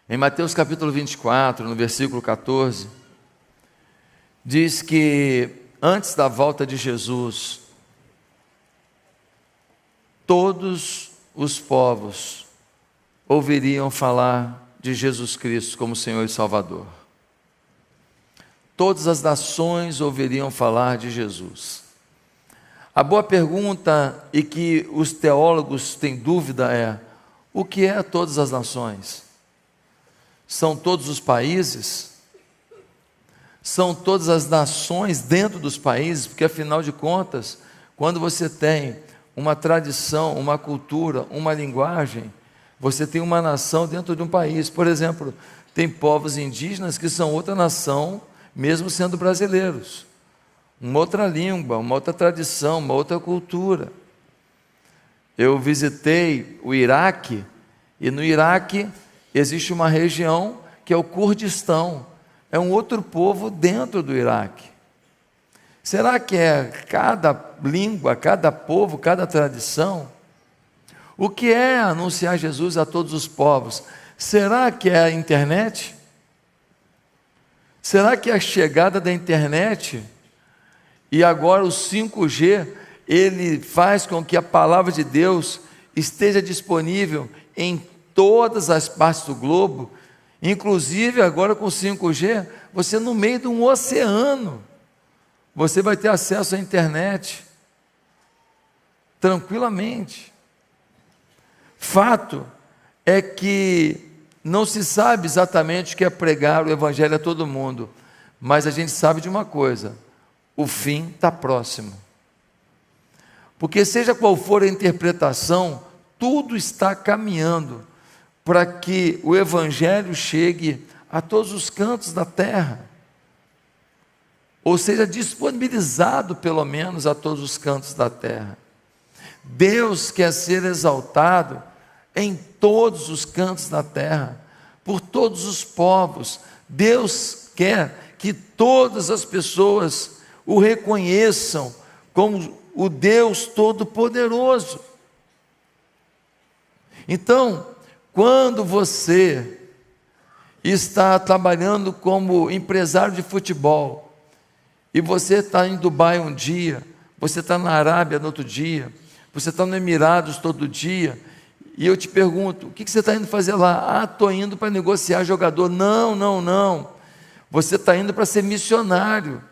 Em Mateus capítulo 24, no versículo 14, diz que antes da volta de Jesus, todos os povos ouviriam falar de Jesus Cristo como Senhor e Salvador. Todas as nações ouviriam falar de Jesus. A boa pergunta, e que os teólogos têm dúvida, é: o que é todas as nações? São todos os países? São todas as nações dentro dos países? Porque afinal de contas, quando você tem uma tradição, uma cultura, uma linguagem, você tem uma nação dentro de um país. Por exemplo, tem povos indígenas que são outra nação, mesmo sendo brasileiros. Uma outra língua, uma outra tradição, uma outra cultura. Eu visitei o Iraque, e no Iraque existe uma região que é o Kurdistão. É um outro povo dentro do Iraque. Será que é cada língua, cada povo, cada tradição? O que é anunciar Jesus a todos os povos? Será que é a internet? Será que é a chegada da internet e agora o 5G, ele faz com que a palavra de Deus esteja disponível em todas as partes do globo, inclusive agora com o 5G, você no meio de um oceano, você vai ter acesso à internet, tranquilamente. Fato é que não se sabe exatamente o que é pregar o Evangelho a todo mundo, mas a gente sabe de uma coisa: o fim está próximo. Porque seja qual for a interpretação, tudo está caminhando para que o Evangelho chegue a todos os cantos da terra, ou seja, disponibilizado pelo menos a todos os cantos da terra. Deus quer ser exaltado em todos os cantos da terra, por todos os povos. Deus quer que todas as pessoas o reconheçam como o Deus Todo-Poderoso. Então, quando você está trabalhando como empresário de futebol, e você está em Dubai um dia, você está na Arábia no outro dia, você está no Emirados todo dia, e eu te pergunto: o que você está indo fazer lá? Estou indo para negociar jogador. Não. Você está indo para ser missionário.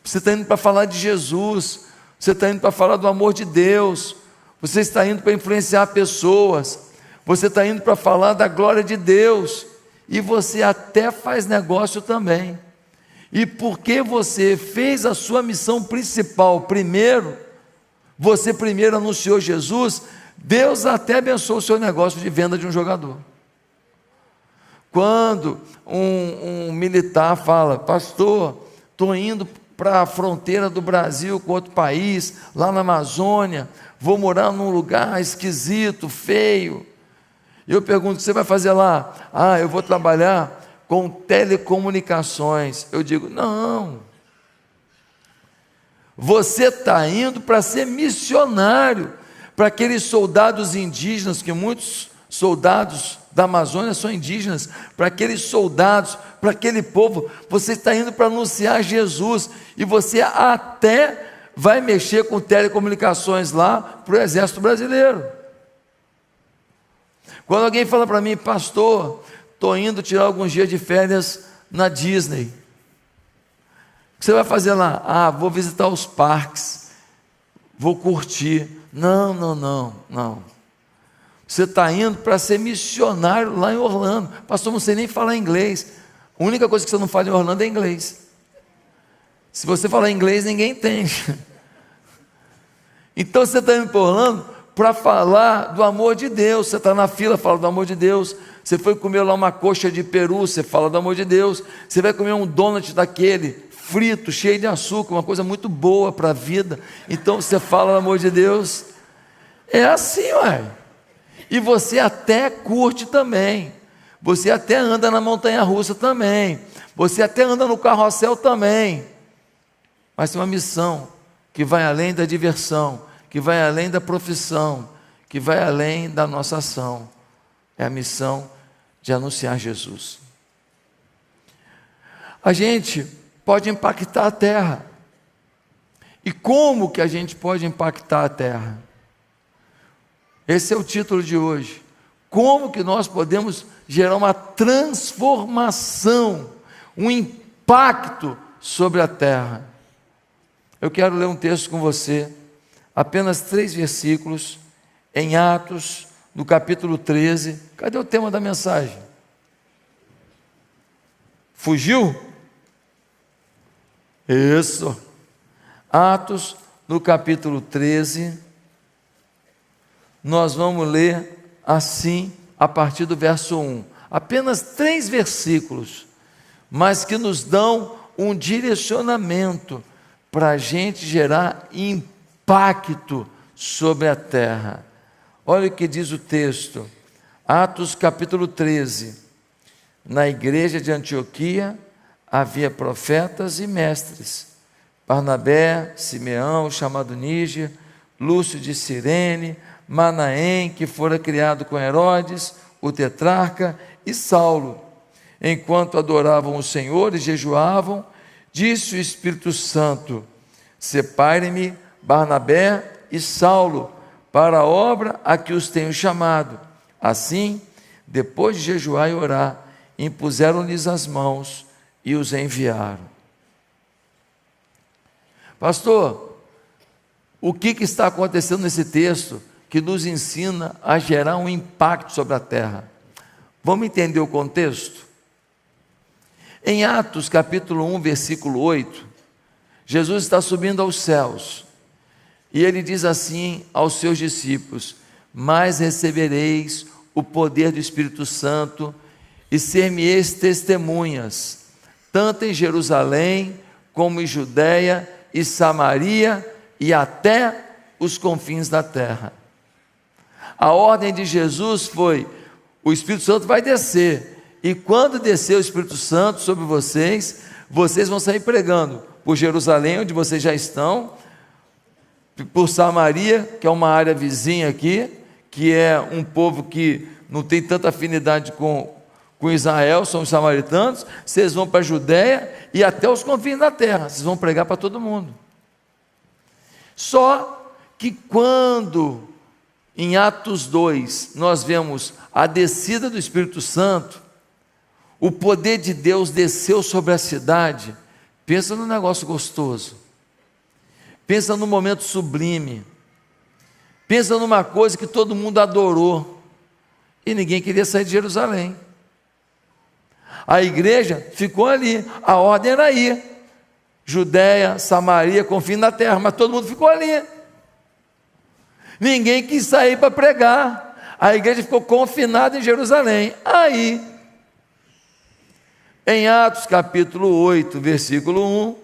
Você está indo para falar de Jesus. Você está indo para falar do amor de Deus. Você está indo para influenciar pessoas. Você está indo para falar da glória de Deus. E você até faz negócio também. E porque você fez a sua missão principal primeiro, você primeiro anunciou Jesus, Deus até abençoou o seu negócio de venda de um jogador. Quando um militar fala: pastor, estou indo para a fronteira do Brasil com outro país, lá na Amazônia, vou morar num lugar esquisito, feio. Eu pergunto: o que você vai fazer lá? Eu vou trabalhar com telecomunicações. Eu digo: não. Você está indo para ser missionário, para aqueles soldados indígenas, que muitos soldados da Amazônia são indígenas, para aqueles soldados, para aquele povo, você está indo para anunciar Jesus, e você até vai mexer com telecomunicações lá para o Exército Brasileiro. Quando alguém fala para mim: pastor, estou indo tirar alguns dias de férias na Disney, o que você vai fazer lá? Vou visitar os parques, vou curtir. Não. Você está indo para ser missionário lá em Orlando. Pastor, não sei nem falar inglês. A única coisa que você não fala em Orlando é inglês. Se você falar inglês, ninguém entende. Então você está indo para Orlando para falar do amor de Deus. Você está na fila, fala do amor de Deus. Você foi comer lá uma coxa de peru, você fala do amor de Deus. Você vai comer um donut daquele, frito, cheio de açúcar, uma coisa muito boa para a vida. Então você fala do amor de Deus. É assim, ué. E você até curte também. Você até anda na montanha-russa também. Você até anda no carrossel também. Mas tem uma missão que vai além da diversão, que vai além da profissão, que vai além da nossa ação. É a missão de anunciar Jesus. A gente pode impactar a terra. E como que a gente pode impactar a terra? Esse é o título de hoje. Como que nós podemos gerar uma transformação, um impacto sobre a terra? Eu quero ler um texto com você, apenas 3 versículos, em Atos, no capítulo 13. Cadê o tema da mensagem? Fugiu? Isso. Atos, no capítulo 13, nós vamos ler assim, a partir do verso 1. Apenas 3 versículos, mas que nos dão um direcionamento para a gente gerar impacto sobre a terra. Olha o que diz o texto, Atos capítulo 13. Na igreja de Antioquia havia profetas e mestres, Barnabé, Simeão, chamado Níger, Lúcio de Cirene, Manaém, que fora criado com Herodes, o tetrarca, e Saulo. Enquanto adoravam o Senhor e jejuavam, disse o Espírito Santo: separem-me Barnabé e Saulo para a obra a que os tenho chamado. Assim, depois de jejuar e orar, impuseram-lhes as mãos e os enviaram. Pastor, o que está acontecendo nesse texto que nos ensina a gerar um impacto sobre a terra? Vamos entender o contexto? Em Atos capítulo 1, versículo 8, Jesus está subindo aos céus, e ele diz assim aos seus discípulos: mas recebereis o poder do Espírito Santo, e ser-me-eis testemunhas, tanto em Jerusalém, como em Judeia e Samaria, e até os confins da terra. A ordem de Jesus foi: o Espírito Santo vai descer, e quando descer o Espírito Santo sobre vocês, vocês vão sair pregando por Jerusalém, onde vocês já estão, por Samaria, que é uma área vizinha aqui, que é um povo que não tem tanta afinidade com Israel, são os samaritanos. Vocês vão para a Judéia e até os confins da terra, vocês vão pregar para todo mundo. Só que quando, em Atos 2, nós vemos a descida do Espírito Santo, o poder de Deus desceu sobre a cidade. Pensa num negócio gostoso, pensa num momento sublime, pensa numa coisa que todo mundo adorou, e ninguém queria sair de Jerusalém. A igreja ficou ali, a ordem era ir, Judéia, Samaria, confins da terra, mas todo mundo ficou ali, ninguém quis sair para pregar, a igreja ficou confinada em Jerusalém. Aí, em Atos capítulo 8, versículo 1,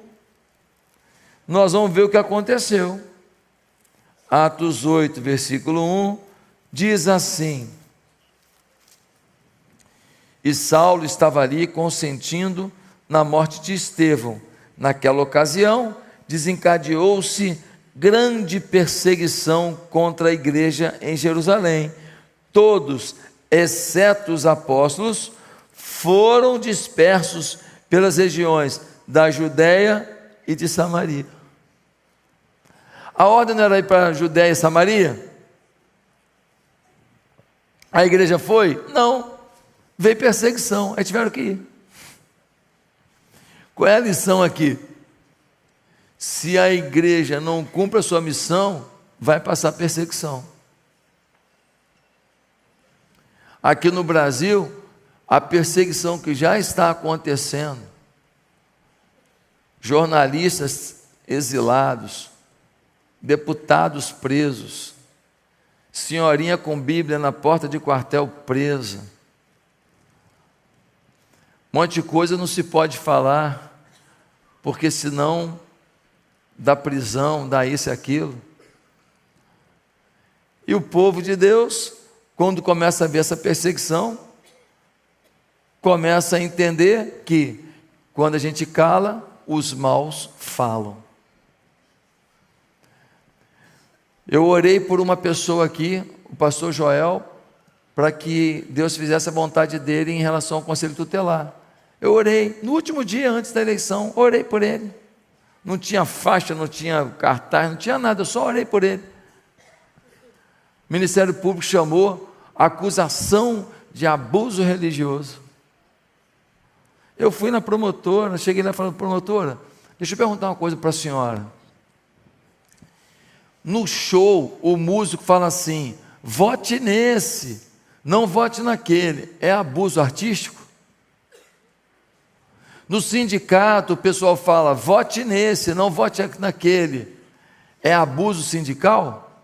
nós vamos ver o que aconteceu. Atos 8, versículo 1, diz assim: e Saulo estava ali consentindo na morte de Estevão. Naquela ocasião, desencadeou-se grande perseguição contra a igreja em Jerusalém. Todos, exceto os apóstolos, foram dispersos pelas regiões da Judéia e de Samaria. A ordem não era ir para a Judéia e Samaria? A igreja foi? Não. Veio perseguição, aí tiveram que ir. Qual é a lição aqui? Se a igreja não cumpre a sua missão, vai passar perseguição. Aqui no Brasil, a perseguição que já está acontecendo, jornalistas exilados, deputados presos, senhorinha com Bíblia na porta de quartel presa, um monte de coisa não se pode falar, porque senão dá prisão, dá isso e aquilo. E o povo de Deus, quando começa a ver essa perseguição, começa a entender que quando a gente cala, os maus falam. Eu orei por uma pessoa aqui, o pastor Joel, para que Deus fizesse a vontade dele em relação ao conselho tutelar. Eu orei, no último dia antes da eleição, orei por ele. Não tinha faixa, não tinha cartaz, não tinha nada, eu só orei por ele. O Ministério Público chamou acusação de abuso religioso. Eu fui na promotora, cheguei lá falando, promotora, deixa eu perguntar uma coisa para a senhora. No show, o músico fala assim, vote nesse, não vote naquele. É abuso artístico? No sindicato, o pessoal fala, vote nesse, não vote naquele. É abuso sindical?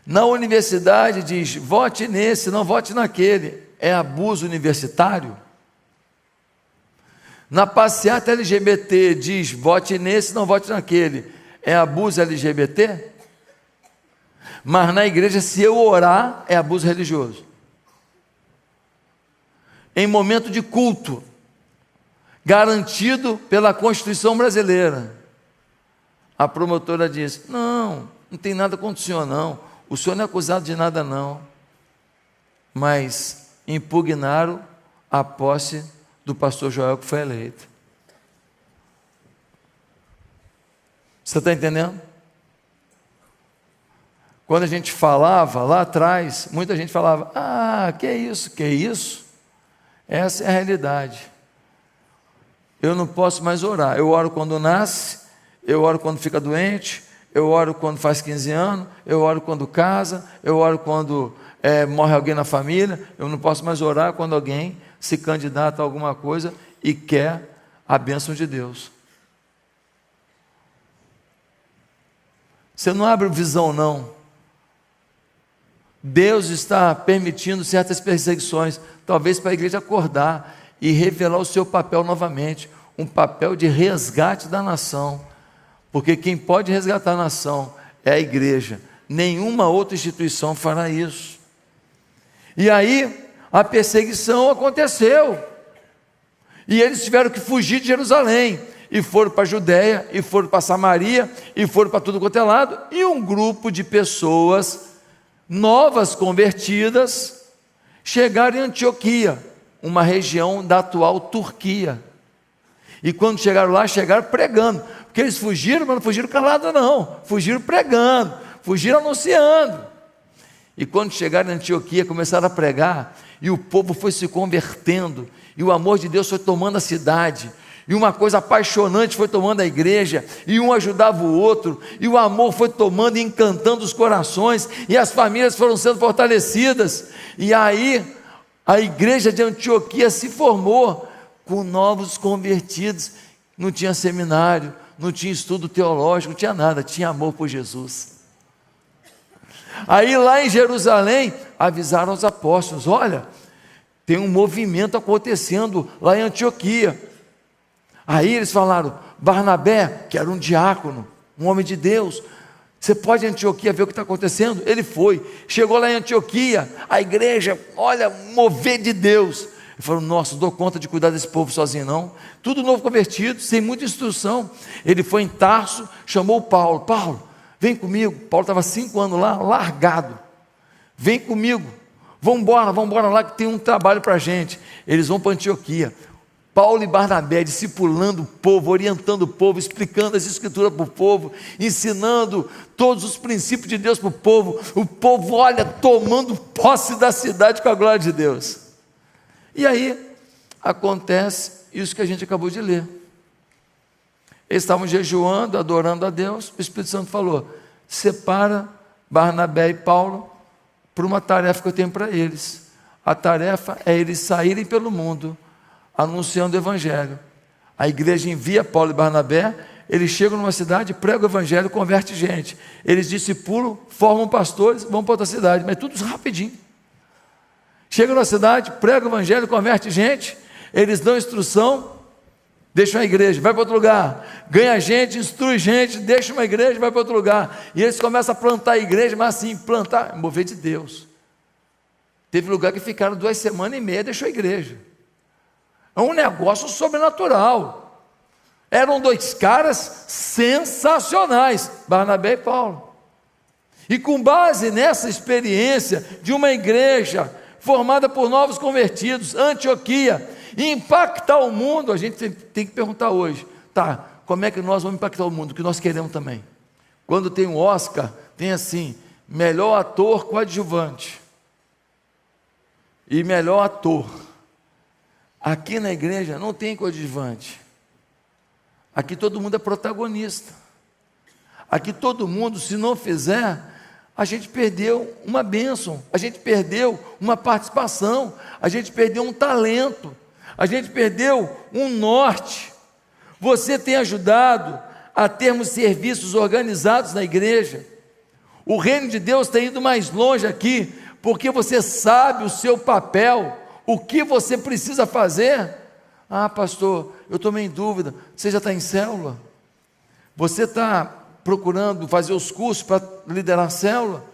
Na universidade diz, vote nesse, não vote naquele. É abuso universitário? Na passeata LGBT diz, vote nesse, não vote naquele. É abuso LGBT? Mas na igreja, se eu orar, é abuso religioso. Em momento de culto, garantido pela Constituição brasileira, a promotora diz, não tem nada contra o senhor não, o senhor não é acusado de nada não, mas impugnaram a posse do pastor Joel que foi eleito. Você está entendendo? Quando a gente falava lá atrás, muita gente falava, que isso? Essa é a realidade. Eu não posso mais orar, eu oro quando nasce, eu oro quando fica doente, eu oro quando faz 15 anos, eu oro quando casa, eu oro quando morre alguém na família, eu não posso mais orar quando alguém se candidata a alguma coisa e quer a bênção de Deus. Você não abre visão não. Deus está permitindo certas perseguições, talvez para a igreja acordar e revelar o seu papel novamente, um papel de resgate da nação, porque quem pode resgatar a nação é a igreja, nenhuma outra instituição fará isso. E aí, a perseguição aconteceu, e eles tiveram que fugir de Jerusalém, e foram para a Judéia, e foram para Samaria, e foram para tudo quanto é lado, e um grupo de pessoas novas convertidas chegaram em Antioquia, uma região da atual Turquia. E quando chegaram lá, chegaram pregando, porque eles fugiram, mas não fugiram calados não, fugiram pregando, fugiram anunciando. E quando chegaram em Antioquia, começaram a pregar, e o povo foi se convertendo, e o amor de Deus foi tomando a cidade, e uma coisa apaixonante foi tomando a igreja, e um ajudava o outro, e o amor foi tomando e encantando os corações, e as famílias foram sendo fortalecidas, e aí a igreja de Antioquia se formou com novos convertidos, não tinha seminário, não tinha estudo teológico, não tinha nada, tinha amor por Jesus. Aí lá em Jerusalém, avisaram os apóstolos, olha, tem um movimento acontecendo lá em Antioquia. Aí eles falaram, Barnabé, que era um diácono, um homem de Deus, você pode ir em Antioquia ver o que está acontecendo? Ele foi, chegou lá em Antioquia, a igreja, olha, mover de Deus. Ele falou, nossa, não dou conta de cuidar desse povo sozinho não, tudo novo convertido, sem muita instrução. Ele foi em Tarso, chamou o Paulo, Paulo, vem comigo. Paulo estava 5 anos lá, largado, vem comigo, vamos embora lá que tem um trabalho para a gente. Eles vão para Antioquia, Paulo e Barnabé discipulando o povo, orientando o povo, explicando as escrituras para o povo, ensinando todos os princípios de Deus para o povo, olha, tomando posse da cidade com a glória de Deus. E aí, acontece isso que a gente acabou de ler. Eles estavam jejuando, adorando a Deus, o Espírito Santo falou, separa Barnabé e Paulo para uma tarefa que eu tenho para eles. A tarefa é eles saírem pelo mundo, anunciando o Evangelho. A igreja envia Paulo e Barnabé, eles chegam numa cidade, pregam o Evangelho, converte gente, eles discipulam, formam pastores, vão para outra cidade, mas tudo rapidinho. Chegam na cidade, pregam o Evangelho, converte gente, eles dão instrução, deixam a igreja, vai para outro lugar, ganha gente, instrui gente, deixa uma igreja, vai para outro lugar, e eles começam a plantar a igreja, mas assim, plantar, mover de Deus. Teve lugar que ficaram 2 semanas e meia, deixou a igreja. É um negócio sobrenatural. Eram 2 caras sensacionais, Barnabé e Paulo. E com base nessa experiência de uma igreja formada por novos convertidos, Antioquia, e impactar o mundo. A gente tem que perguntar hoje, tá, como é que nós vamos impactar o mundo? O que nós queremos também. Quando tem um Oscar, tem assim, melhor ator coadjuvante e melhor ator. Aqui na igreja não tem coadjuvante. Aqui todo mundo é protagonista. Aqui todo mundo, se não fizer, a gente perdeu uma bênção, a gente perdeu uma participação, a gente perdeu um talento, a gente perdeu um norte. Você tem ajudado a termos serviços organizados na igreja. O reino de Deus tem ido mais longe aqui, porque você sabe o seu papel, o que você precisa fazer. Ah, pastor, eu estou meio em dúvida. Você já está em célula? Você está procurando fazer os cursos para liderar a célula?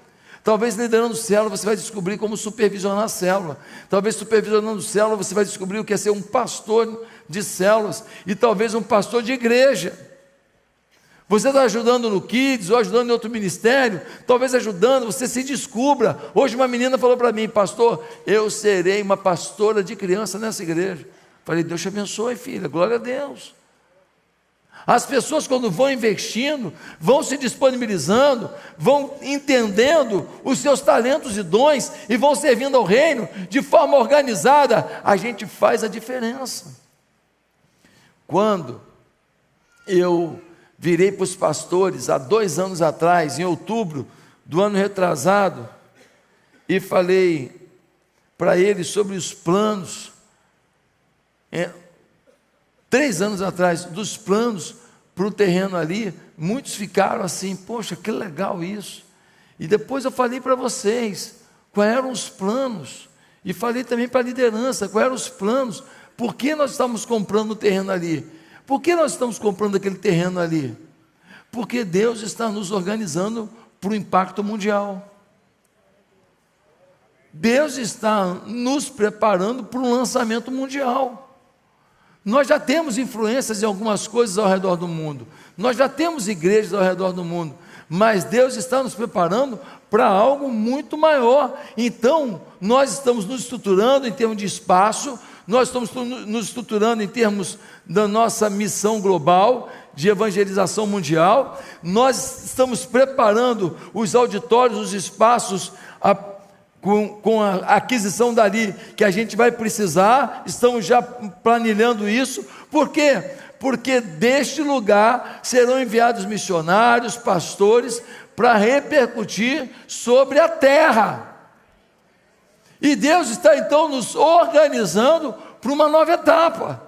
Talvez liderando célula você vai descobrir como supervisionar a célula. Talvez supervisionando célula você vai descobrir o que é ser um pastor de células, e talvez um pastor de igreja. Você está ajudando no Kids, ou ajudando em outro ministério, talvez ajudando, você se descubra. Hoje uma menina falou para mim, pastor, eu serei uma pastora de criança nessa igreja. Falei, Deus te abençoe, filha, glória a Deus. As pessoas, quando vão investindo, vão se disponibilizando, vão entendendo os seus talentos e dons, e vão servindo ao reino de forma organizada, a gente faz a diferença. Quando eu virei para os pastores, há 2 anos atrás, em outubro do ano retrasado, e falei para eles sobre os planos, 3 anos atrás, dos planos para o terreno ali, muitos ficaram assim, poxa, que legal isso. E depois eu falei para vocês, quais eram os planos, e falei também para a liderança, quais eram os planos, por que nós estamos comprando o terreno ali? Por que nós estamos comprando aquele terreno ali? Porque Deus está nos organizando para o impacto mundial. Deus está nos preparando para um lançamento mundial. Nós já temos influências em algumas coisas ao redor do mundo. Nós já temos igrejas ao redor do mundo. Mas Deus está nos preparando para algo muito maior. Então, nós estamos nos estruturando em termos de espaço, nós estamos nos estruturando em termos da nossa missão global, de evangelização mundial, nós estamos preparando os auditórios, os espaços, com a aquisição dali, que a gente vai precisar, estamos já planilhando isso. Por quê? Porque deste lugar serão enviados missionários, pastores, para repercutir sobre a terra. E Deus está então nos organizando para uma nova etapa.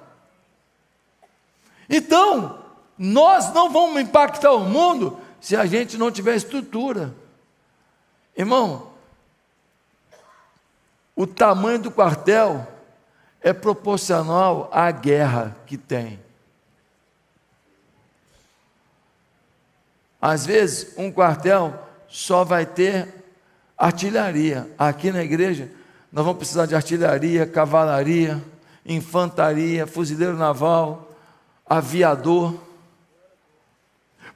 Então, nós não vamos impactar o mundo se a gente não tiver estrutura. Irmão, o tamanho do quartel é proporcional à guerra que tem. Às vezes, um quartel só vai ter artilharia. Aqui na igreja, nós vamos precisar de artilharia, cavalaria, infantaria, fuzileiro naval, aviador.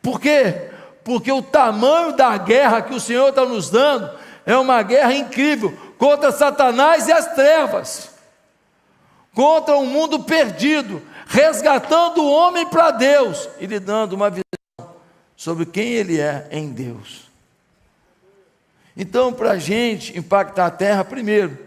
Por quê? Porque o tamanho da guerra que o Senhor está nos dando é uma guerra incrível contra Satanás e as trevas, contra um mundo perdido, resgatando o homem para Deus e lhe dando uma visão sobre quem ele é em Deus. Então, para a gente impactar a terra, primeiro,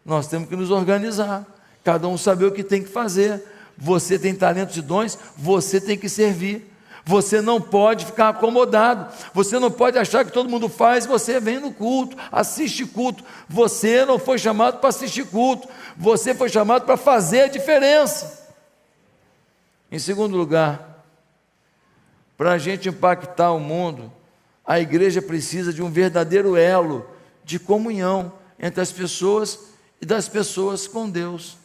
nós temos que nos organizar, cada um saber o que tem que fazer. Você tem talentos e dons, você tem que servir. Você não pode ficar acomodado, você não pode achar que todo mundo faz, você vem no culto, assiste culto. Você não foi chamado para assistir culto, você foi chamado para fazer a diferença. Em segundo lugar, para a gente impactar o mundo, a igreja precisa de um verdadeiro elo de comunhão entre as pessoas e das pessoas com Deus.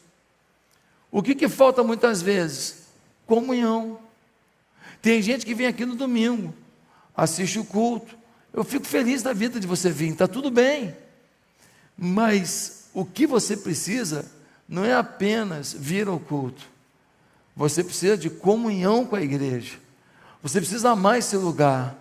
O que falta muitas vezes? Comunhão. Tem gente que vem aqui no domingo, assiste o culto. Eu fico feliz da vida de você vir, está tudo bem. Mas o que você precisa não é apenas vir ao culto. Você precisa de comunhão com a igreja. Você precisa amar esse lugar.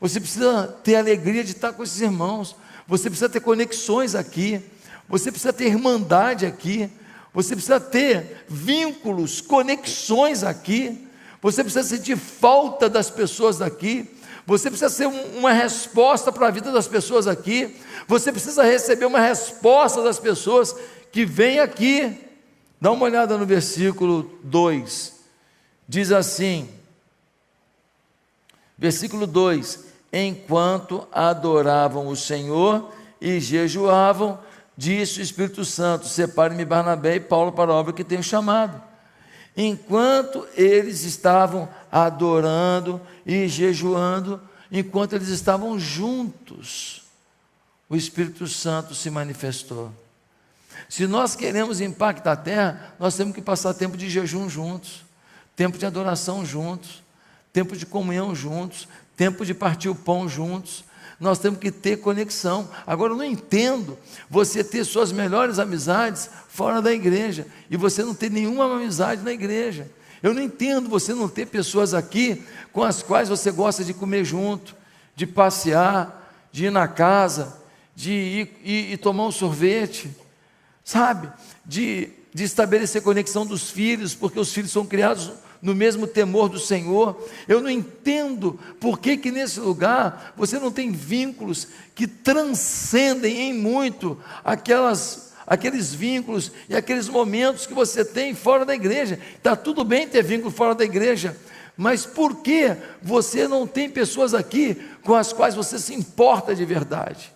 Você precisa ter a alegria de estar com esses irmãos. Você precisa ter conexões aqui. você precisa ter irmandade aqui, você precisa ter vínculos, conexões aqui, você precisa sentir falta das pessoas daqui, você precisa ser uma resposta para a vida das pessoas aqui, você precisa receber uma resposta das pessoas que vêm aqui. Dá uma olhada no versículo 2, diz assim, versículo 2: enquanto adoravam o Senhor e jejuavam, disse o Espírito Santo: separe-me Barnabé e Paulo para a obra que tenho chamado. Enquanto eles estavam adorando e jejuando, enquanto eles estavam juntos, o Espírito Santo se manifestou. Se nós queremos impactar a terra, nós temos que passar tempo de jejum juntos, tempo de adoração juntos, tempo de comunhão juntos, tempo de partir o pão juntos. Nós temos que ter conexão. Agora, eu não entendo você ter suas melhores amizades fora da igreja e você não ter nenhuma amizade na igreja. Eu não entendo você não ter pessoas aqui com as quais você gosta de comer junto, de passear, de ir na casa, de ir tomar um sorvete, sabe? De estabelecer conexão dos filhos, porque os filhos são criados no mesmo temor do Senhor. Eu não entendo por que nesse lugar você não tem vínculos que transcendem em muito aqueles vínculos e aqueles momentos que você tem fora da igreja. Está tudo bem ter vínculo fora da igreja, mas por que você não tem pessoas aqui com as quais você se importa de verdade?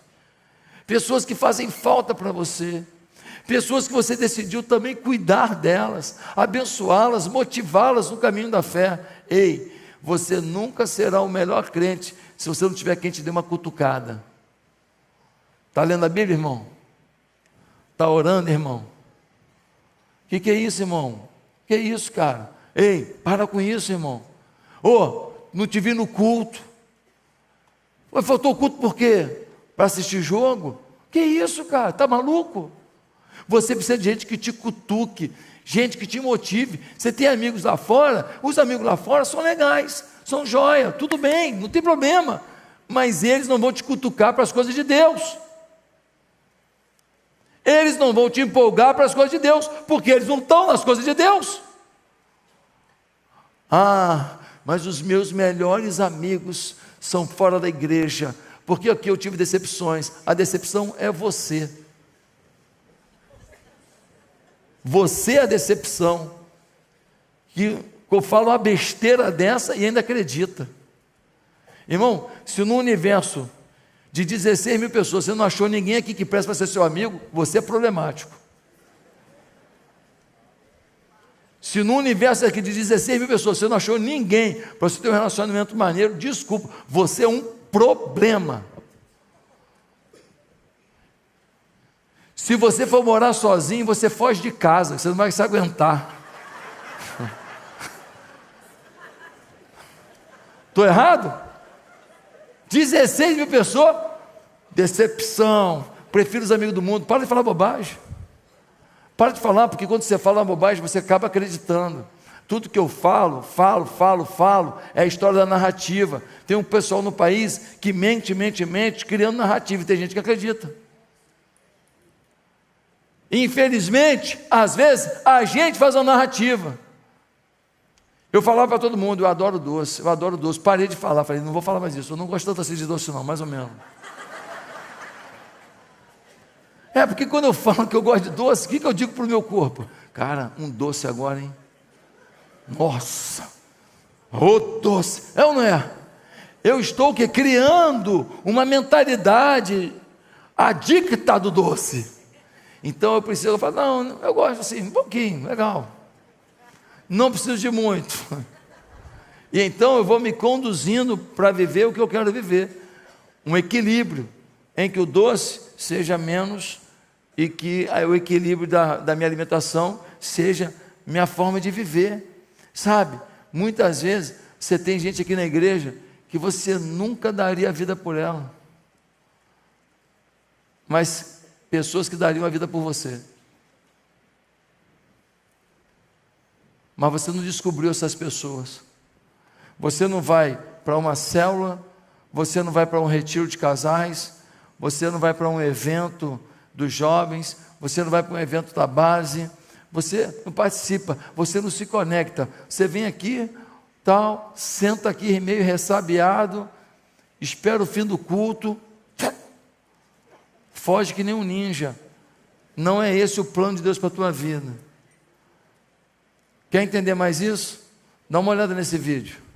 Pessoas que fazem falta para você, pessoas que você decidiu também cuidar delas, abençoá-las, motivá-las no caminho da fé. Ei, você nunca será o melhor crente se você não tiver quem te dê uma cutucada. Está lendo a Bíblia, irmão? Está orando, irmão? O que é isso, irmão? Que é isso, cara? Ei, para com isso, irmão. Não te vi no culto. Faltou culto por quê? Para assistir jogo? Que isso, cara? Está maluco? Você precisa de gente que te cutuque, gente que te motive. Você tem amigos lá fora, os amigos lá fora são legais, são joia, tudo bem, não tem problema, mas eles não vão te cutucar para as coisas de Deus, eles não vão te empolgar para as coisas de Deus, porque eles não estão nas coisas de Deus. Mas os meus melhores amigos são fora da igreja, porque aqui eu tive decepções. A decepção é você. Você é a decepção, que eu falo uma besteira dessa e ainda acredita. Irmão, se no universo de 16 mil pessoas você não achou ninguém aqui que presta para ser seu amigo, você é problemático. Se no universo aqui de 16 mil pessoas você não achou ninguém para você ter um relacionamento maneiro, desculpa, você é um problema. Se você for morar sozinho, você foge de casa, você não vai se aguentar. Estou errado? 16 mil pessoas, decepção, prefiro os amigos do mundo. Para de falar bobagem. Para de falar, porque quando você fala uma bobagem, você acaba acreditando. Tudo que eu falo, é a história da narrativa. Tem um pessoal no país que mente, criando narrativa, e tem gente que acredita. Infelizmente, às vezes, a gente faz uma narrativa. Eu falava para todo mundo, eu adoro doce, parei de falar, falei, não vou falar mais isso, eu não gosto tanto assim de doce não, mais ou menos. Porque quando eu falo que eu gosto de doce, o que eu digo para o meu corpo? Cara, um doce agora, hein? Nossa, doce, é ou não é? Eu estou criando uma mentalidade adicta do doce. Então eu preciso falar, não, eu gosto assim, um pouquinho, legal, não preciso de muito, e então eu vou me conduzindo para viver o que eu quero viver, um equilíbrio, em que o doce seja menos, e que o equilíbrio da minha alimentação seja minha forma de viver, sabe? Muitas vezes, você tem gente aqui na igreja, que você nunca daria a vida por ela, mas pessoas que dariam a vida por você, mas você não descobriu essas pessoas. Você não vai para uma célula, você não vai para um retiro de casais, você não vai para um evento dos jovens, você não vai para um evento da base, você não participa, você não se conecta. Você vem aqui, tal, senta aqui meio ressabiado, espera o fim do culto, foge que nem um ninja. Não é esse o plano de Deus para a tua vida. Quer entender mais isso? Dá uma olhada nesse vídeo.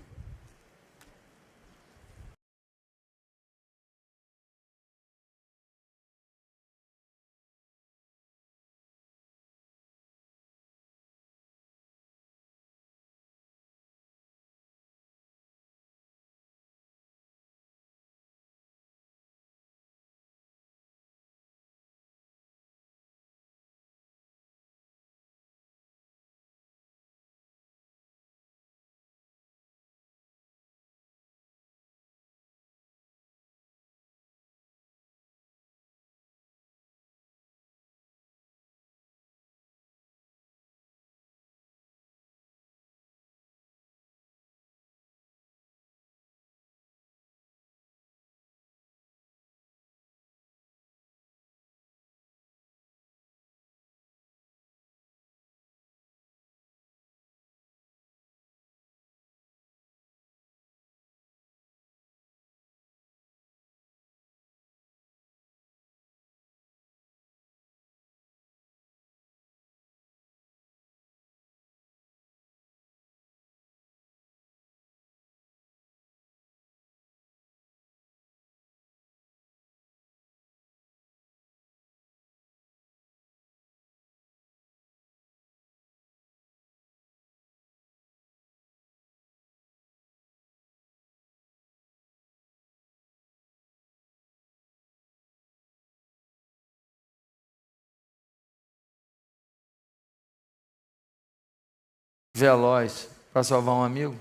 Veloz para salvar um amigo?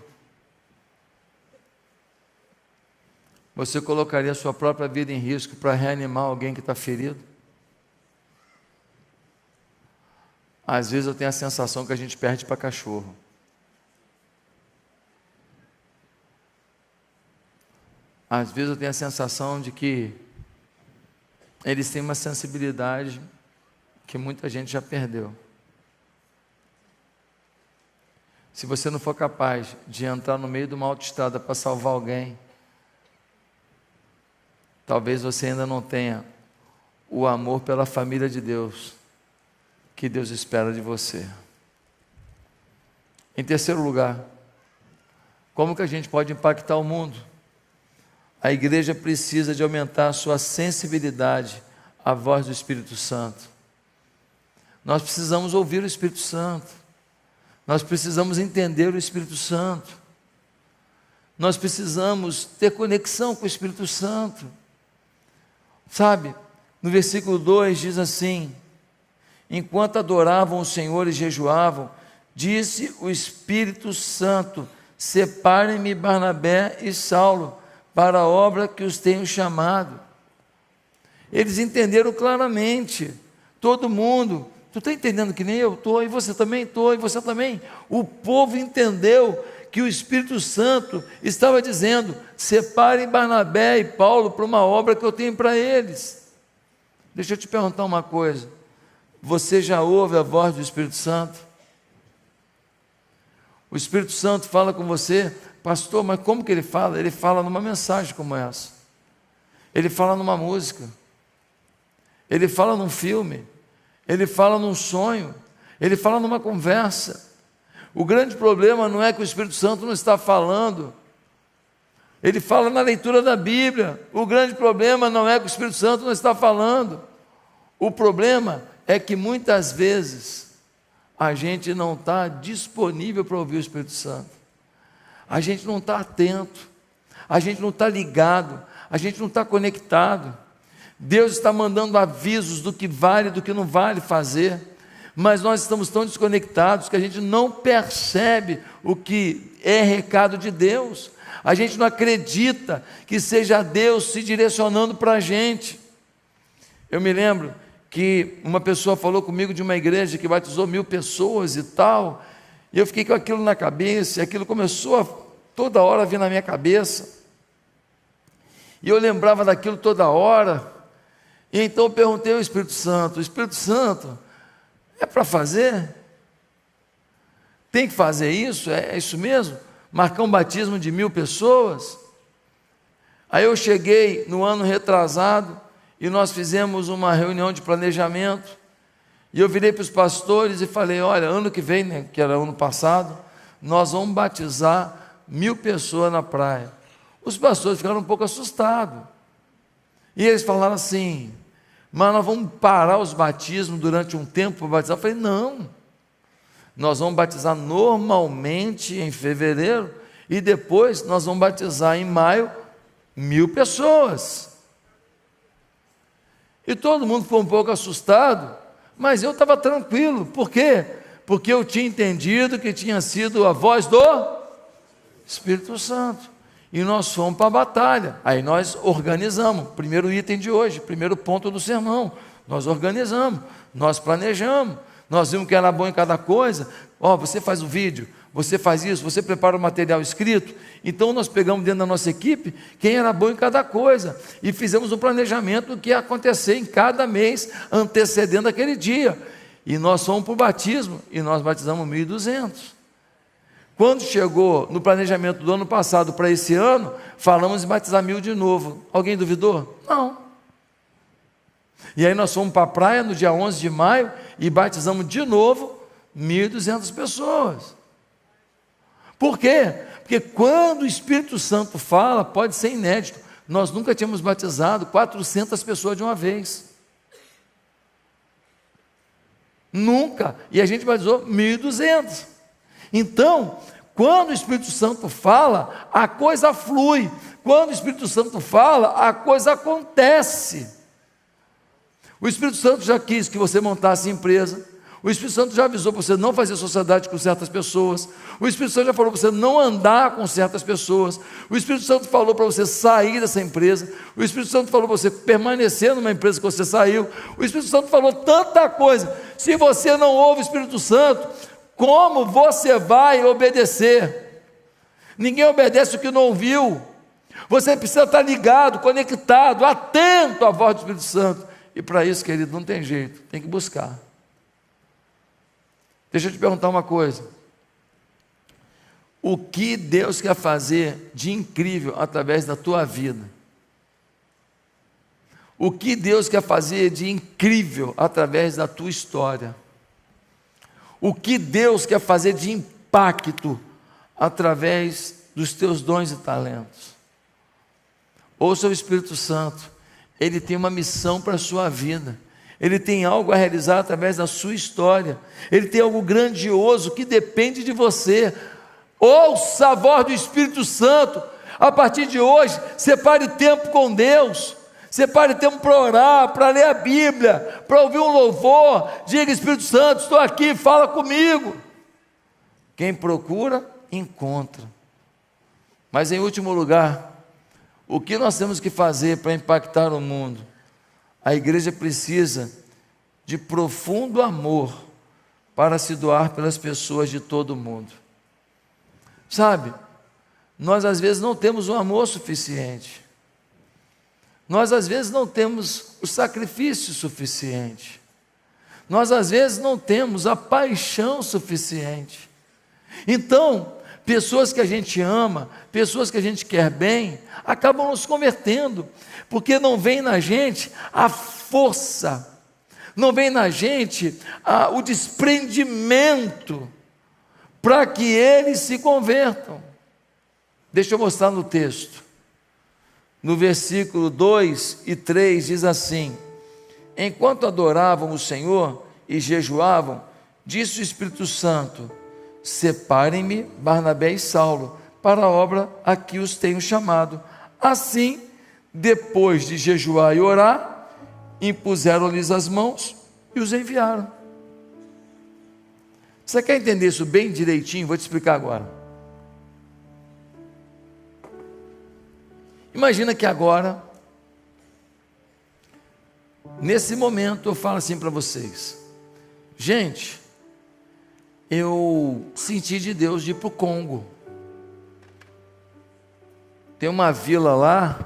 Você colocaria a sua própria vida em risco para reanimar alguém que está ferido? Às vezes eu tenho a sensação que a gente perde para cachorro. Às vezes eu tenho a sensação de que eles têm uma sensibilidade que muita gente já perdeu. Se você não for capaz de entrar no meio de uma autoestrada para salvar alguém, talvez você ainda não tenha o amor pela família de Deus que Deus espera de você. Em terceiro lugar, como que a gente pode impactar o mundo? A igreja precisa de aumentar a sua sensibilidade à voz do Espírito Santo. Nós precisamos ouvir o Espírito Santo. Nós precisamos entender o Espírito Santo. Nós precisamos ter conexão com o Espírito Santo. Sabe, no versículo 2 diz assim: enquanto adoravam o Senhor e jejuavam, disse o Espírito Santo: separem-me Barnabé e Saulo para a obra que os tenho chamado. Eles entenderam claramente, todo mundo. Tu está entendendo que nem eu estou, e você também estou, e você também. O povo entendeu que o Espírito Santo estava dizendo: separem Barnabé e Paulo para uma obra que eu tenho para eles. Deixa eu te perguntar uma coisa: você já ouve a voz do Espírito Santo? O Espírito Santo fala com você: pastor, mas como que ele fala? Ele fala numa mensagem como essa, ele fala numa música, ele fala num filme, ele fala num sonho, ele fala numa conversa. O grande problema não é que o Espírito Santo não está falando, ele fala na leitura da Bíblia. O grande problema não é que o Espírito Santo não está falando, o problema é que muitas vezes a gente não está disponível para ouvir o Espírito Santo, a gente não está atento, a gente não está ligado, a gente não está conectado. Deus está mandando avisos do que vale e do que não vale fazer, mas nós estamos tão desconectados que a gente não percebe o que é recado de Deus, a gente não acredita que seja Deus se direcionando para a gente. Eu me lembro que uma pessoa falou comigo de uma igreja que batizou 1000 pessoas e tal, e eu fiquei com aquilo na cabeça, e aquilo começou a toda hora vir na minha cabeça, e eu lembrava daquilo toda hora, E então eu perguntei ao Espírito Santo: o Espírito Santo, é para fazer? Tem que fazer isso? É isso mesmo? Marcar um batismo de 1000 pessoas? Aí eu cheguei no ano retrasado e nós fizemos uma reunião de planejamento. E eu virei para os pastores e falei: olha, ano que vem, né, que era ano passado, nós vamos batizar 1000 pessoas na praia. Os pastores ficaram um pouco assustados. E eles falaram assim: mas nós vamos parar os batismos durante um tempo para batizar? Eu falei: não, nós vamos batizar normalmente em fevereiro e depois nós vamos batizar em maio 1000 pessoas. E todo mundo ficou um pouco assustado, mas eu estava tranquilo. Por quê? Porque eu tinha entendido que tinha sido a voz do Espírito Santo. E nós fomos para a batalha. Aí nós organizamos, primeiro item de hoje, primeiro ponto do sermão. Nós organizamos, nós planejamos, nós vimos que era bom em cada coisa. Ó, você faz o vídeo, você faz isso, você prepara o material escrito. Então nós pegamos dentro da nossa equipe quem era bom em cada coisa e fizemos um planejamento do que ia acontecer em cada mês antecedendo aquele dia. E nós fomos para o batismo e nós batizamos 1200. Quando chegou no planejamento do ano passado para esse ano, falamos em batizar 1000 de novo. Alguém duvidou? Não. E aí nós fomos para a praia no dia 11 de maio e batizamos de novo 1200 pessoas. Por quê? Porque quando o Espírito Santo fala, pode ser inédito. Nós nunca tínhamos batizado 400 pessoas de uma vez. Nunca. E a gente batizou 1200. Então, quando o Espírito Santo fala, a coisa flui. Quando o Espírito Santo fala, a coisa acontece. O Espírito Santo já quis que você montasse empresa. O Espírito Santo já avisou para você não fazer sociedade com certas pessoas. O Espírito Santo já falou para você não andar com certas pessoas. O Espírito Santo falou para você sair dessa empresa. O Espírito Santo falou para você permanecer numa empresa que você saiu. O Espírito Santo falou tanta coisa. Se você não ouve o Espírito Santo, como você vai obedecer? Ninguém obedece o que não ouviu. Você precisa estar ligado, conectado, atento à voz do Espírito Santo. E para isso, querido, não tem jeito, tem que buscar. Deixa eu te perguntar uma coisa: o que Deus quer fazer de incrível através da tua vida? O que Deus quer fazer de incrível através da tua história? O que Deus quer fazer de impacto através dos teus dons e talentos? Ouça o Espírito Santo, ele tem uma missão para a sua vida. Ele tem algo a realizar através da sua história. Ele tem algo grandioso que depende de você. Ouça a voz do Espírito Santo. A partir de hoje, separe tempo com Deus. Separe tempo para orar, para ler a Bíblia, para ouvir um louvor. Diga: Espírito Santo, estou aqui, fala comigo. Quem procura, encontra. Mas em último lugar, o que nós temos que fazer para impactar o mundo? A igreja precisa de profundo amor para se doar pelas pessoas de todo o mundo. Sabe, nós às vezes não temos o amor suficiente. Nós às vezes não temos o sacrifício suficiente. Nós às vezes não temos a paixão suficiente. Então, pessoas que a gente ama, pessoas que a gente quer bem, acabam nos convertendo, porque não vem na gente a força, não vem na gente o desprendimento para que eles se convertam. Deixa eu mostrar no texto. No versículo 2 e 3 diz assim: enquanto adoravam o Senhor e jejuavam, disse o Espírito Santo: separem-me Barnabé e Saulo para a obra a que os tenho chamado. Assim, depois de jejuar e orar, impuseram-lhes as mãos e os enviaram. Você quer entender isso bem direitinho? Vou te explicar agora. Imagina que agora, nesse momento, eu falo assim para vocês: gente, eu senti de Deus de ir para o Congo. Tem uma vila lá,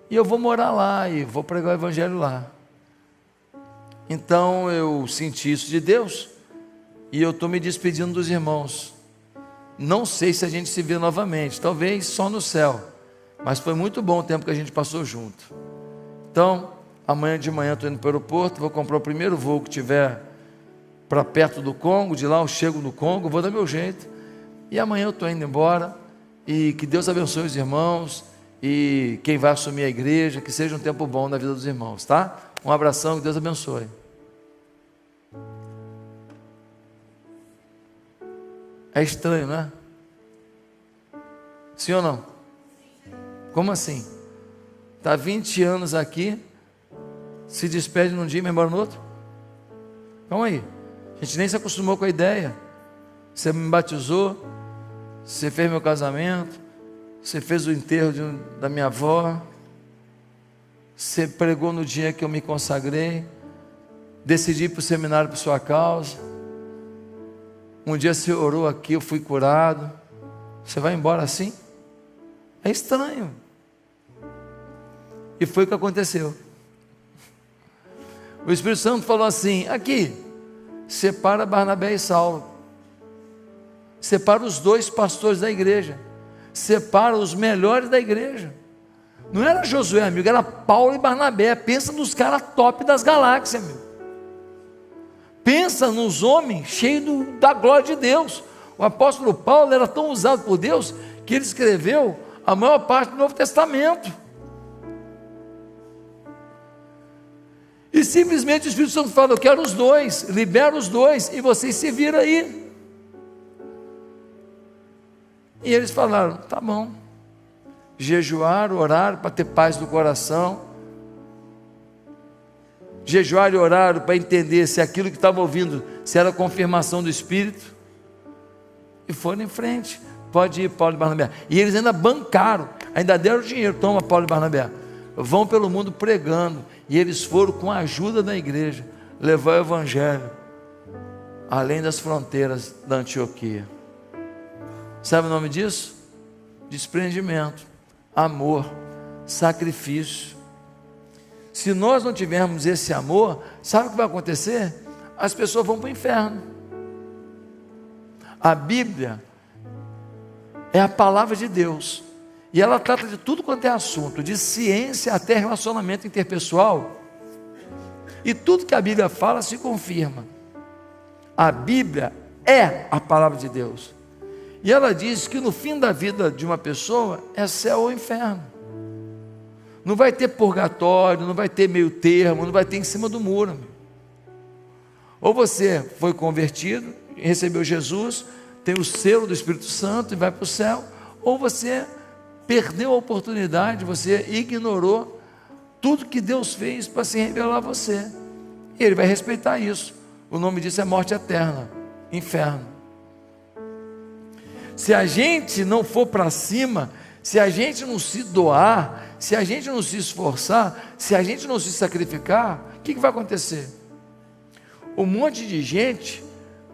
e eu vou morar lá, e vou pregar o evangelho lá. Então eu senti isso de Deus, e eu estou me despedindo dos irmãos. Não sei se a gente se vê novamente, talvez só no céu, mas foi muito bom o tempo que a gente passou junto. Então, amanhã de manhã estou indo para o aeroporto, vou comprar o primeiro voo que tiver para perto do Congo, de lá eu chego no Congo, vou dar meu jeito, e amanhã eu estou indo embora, e que Deus abençoe os irmãos, e quem vai assumir a igreja, que seja um tempo bom na vida dos irmãos, tá? Um abração, que Deus abençoe. É estranho, não é? Sim ou não? Como assim? Está 20 anos aqui, se despede num dia e vai embora no outro? Calma aí, a gente nem se acostumou com a ideia. Você me batizou, você fez meu casamento, você fez o enterro da minha avó, você pregou no dia que eu me consagrei, decidi ir para o seminário por sua causa. Um dia você orou aqui, eu fui curado. Você vai embora assim? É estranho. E foi o que aconteceu. O Espírito Santo falou assim: aqui, separa Barnabé e Saulo, separa os 2 pastores da igreja, separa os melhores da igreja. Não era Josué, amigo, era Paulo e Barnabé. Pensa nos caras top das galáxias, amigo. Pensa nos homens cheios da glória de Deus. O apóstolo Paulo era tão usado por Deus que ele escreveu a maior parte do Novo Testamento. E simplesmente o Espírito Santo fala: eu quero os 2, libera os 2 e vocês se viram aí. E eles falaram: tá bom. Jejuar, orar para ter paz no coração. Jejuar e orar para entender se aquilo que estavam ouvindo, se era confirmação do Espírito. E foram em frente. Pode ir, Paulo e Barnabé. E eles ainda bancaram, ainda deram dinheiro. Toma, Paulo e Barnabé, vão pelo mundo pregando. E eles foram com a ajuda da igreja levar o evangelho além das fronteiras da Antioquia. Sabe o nome disso? Desprendimento, amor, sacrifício. Se nós não tivermos esse amor, sabe o que vai acontecer? As pessoas vão para o inferno. A Bíblia é a palavra de Deus, e ela trata de tudo quanto é assunto, de ciência até relacionamento interpessoal, e tudo que a Bíblia fala se confirma. A Bíblia é a palavra de Deus, e ela diz que no fim da vida de uma pessoa é céu ou inferno. Não vai ter purgatório, não vai ter meio termo, não vai ter em cima do muro. Ou você foi convertido, recebeu Jesus, tem o selo do Espírito Santo e vai para o céu, ou você perdeu a oportunidade, você ignorou tudo que Deus fez para se revelar a você, e Ele vai respeitar isso. O nome disso é morte eterna, inferno. Se a gente não for para cima, se a gente não se doar, se a gente não se esforçar, se a gente não se sacrificar, o que vai acontecer? Um monte de gente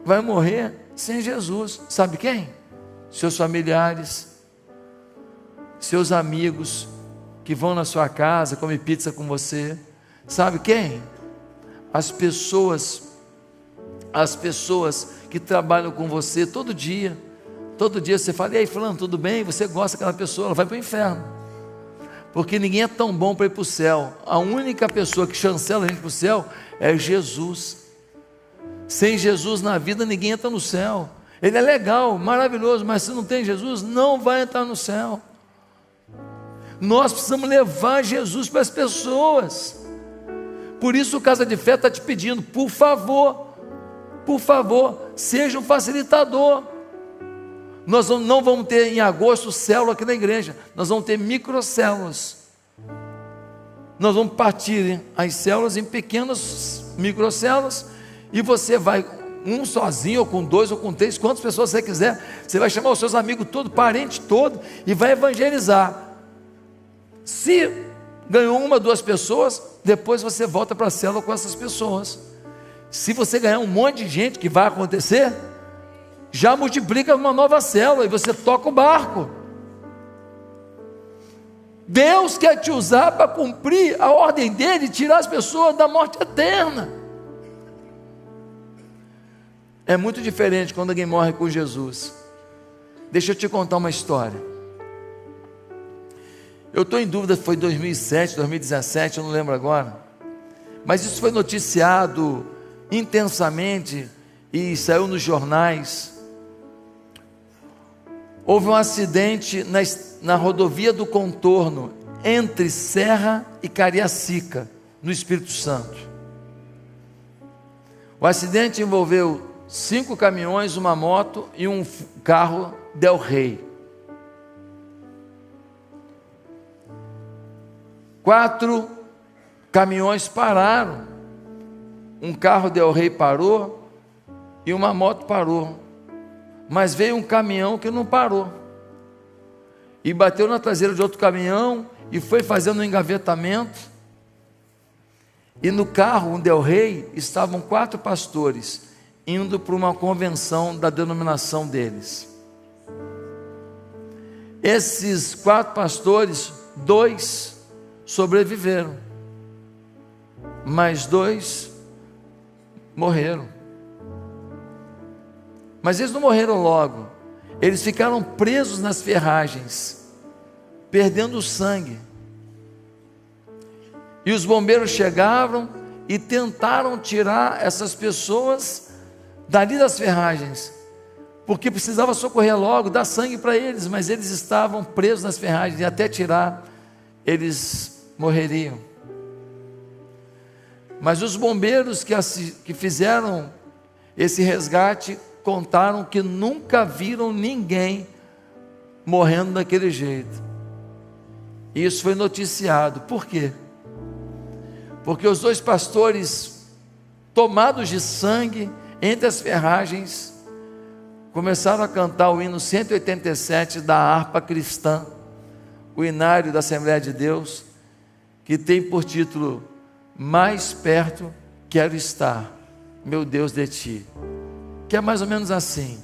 vai morrer sem Jesus. Sabe quem? Seus familiares, seus amigos que vão na sua casa, comem pizza com você. Sabe quem? As pessoas que trabalham com você todo dia. Todo dia você fala: e aí fulano, tudo bem? Você gosta daquela pessoa, ela vai para o inferno, porque ninguém é tão bom para ir para o céu. A única pessoa que chancela a gente para o céu é Jesus. Sem Jesus na vida ninguém entra no céu. Ele é legal, maravilhoso, mas se não tem Jesus, não vai entrar no céu. Nós precisamos levar Jesus para as pessoas. Por isso o Casa de Fé está te pedindo: por favor, seja um facilitador. Nós não vamos ter em agosto célula aqui na igreja, nós vamos ter microcélulas. Nós vamos partir as células em pequenas microcélulas, e você vai, um sozinho, ou com 2, ou com 3, quantas pessoas você quiser, você vai chamar os seus amigos todos, parente todo, e vai evangelizar. Se ganhou 1, 2 pessoas, depois você volta para a célula com essas pessoas. Se você ganhar um monte de gente, que vai acontecer, já multiplica uma nova célula e você toca o barco. Deus quer te usar para cumprir a ordem dele, tirar as pessoas da morte eterna. É muito diferente quando alguém morre com Jesus. Deixa eu te contar uma história. Eu estou em dúvida se foi 2007, 2017, eu não lembro agora. Mas isso foi noticiado intensamente e saiu nos jornais. Houve um acidente na rodovia do Contorno, entre Serra e Cariacica, no Espírito Santo. O acidente envolveu 5 caminhões, uma moto e um carro Del Rey. 4 caminhões pararam. Um carro Del Rey parou e uma moto parou. Mas veio um caminhão que não parou. E bateu na traseira de outro caminhão e foi fazendo um engavetamento. E no carro, um Del Rey, estavam 4 pastores indo para uma convenção da denominação deles. Esses 4 pastores, 2 sobreviveram, mas 2 morreram. Mas eles não morreram logo, eles ficaram presos nas ferragens, perdendo sangue. E os bombeiros chegaram e tentaram tirar essas pessoas dali das ferragens, porque precisava socorrer logo, dar sangue para eles, mas eles estavam presos nas ferragens, e até tirar, eles morreriam. Mas os bombeiros que fizeram esse resgate, contaram que nunca viram ninguém morrendo daquele jeito. E isso foi noticiado. Por quê? Porque os 2 pastores, tomados de sangue, entre as ferragens, começaram a cantar o hino 187 da harpa cristã, o hinário da Assembleia de Deus, que tem por título: Mais perto quero estar, meu Deus, de ti. Que é mais ou menos assim: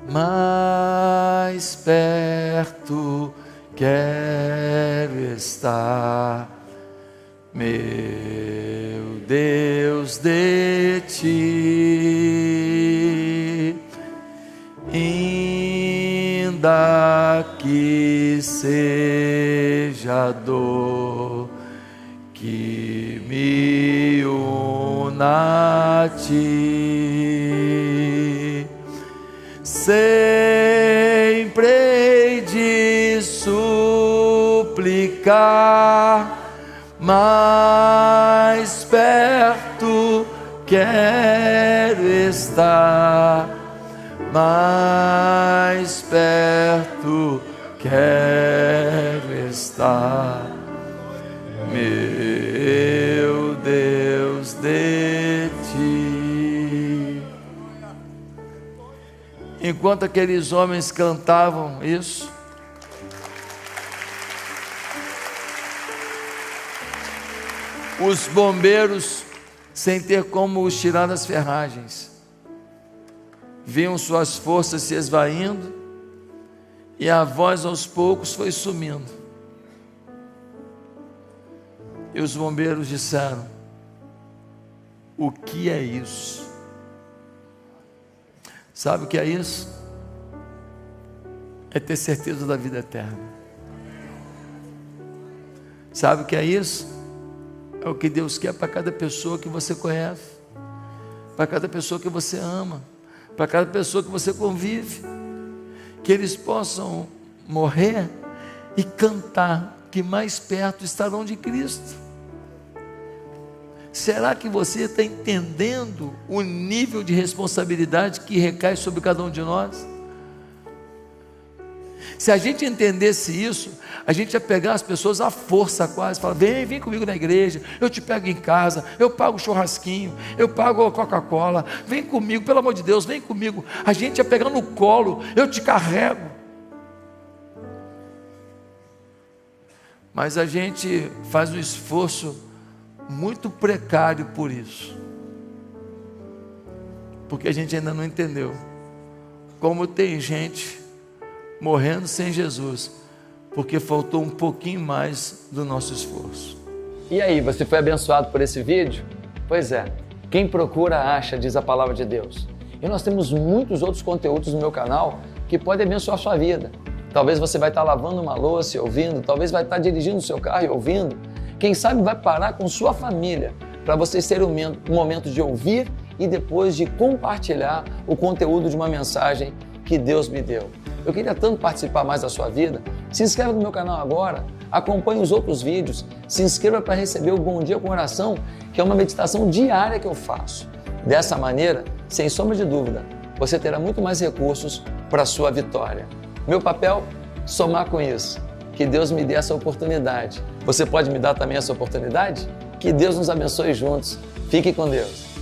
mais perto quero estar, meu Deus, de ti, ainda que seja dor que me una a ti, sempre hei de suplicar, mais perto quero estar, mais perto quero estar, meu Deus, de ti. Enquanto aqueles homens cantavam isso, os bombeiros, sem ter como os tirar das ferragens, viam suas forças se esvaindo, e a voz aos poucos foi sumindo. E os bombeiros disseram: o que é isso? Sabe o que é isso? É ter certeza da vida eterna. Sabe o que é isso? É o que Deus quer para cada pessoa que você conhece, para cada pessoa que você ama, para cada pessoa que você convive, que eles possam morrer e cantar que mais perto estarão de Cristo. Será que você está entendendo o nível de responsabilidade que recai sobre cada um de nós? Se a gente entendesse isso, a gente ia pegar as pessoas à força quase, falar: vem comigo na igreja, eu te pego em casa, eu pago o churrasquinho, eu pago a Coca-Cola, vem comigo, pelo amor de Deus, vem comigo. A gente ia pegar no colo, eu te carrego. Mas a gente faz um esforço muito precário por isso, porque a gente ainda não entendeu como tem gente morrendo sem Jesus, porque faltou um pouquinho mais do nosso esforço. E aí, você foi abençoado por esse vídeo? Pois é, Quem procura acha, diz a palavra de Deus. E nós temos muitos outros conteúdos no meu canal que podem abençoar a sua vida. Talvez você vai estar lavando uma louça e ouvindo, talvez vai estar dirigindo o seu carro e ouvindo. Quem sabe vai parar com sua família para vocês terem um momento de ouvir e depois de compartilhar o conteúdo de uma mensagem que Deus me deu. Eu queria tanto participar mais da sua vida. Se inscreva no meu canal agora, acompanhe os outros vídeos, se inscreva para receber o Bom Dia com Oração, que é uma meditação diária que eu faço. Dessa maneira, sem sombra de dúvida, você terá muito mais recursos para a sua vitória. Meu papel? Somar com isso. Que Deus me dê essa oportunidade. Você pode me dar também essa oportunidade? Que Deus nos abençoe juntos. Fique com Deus.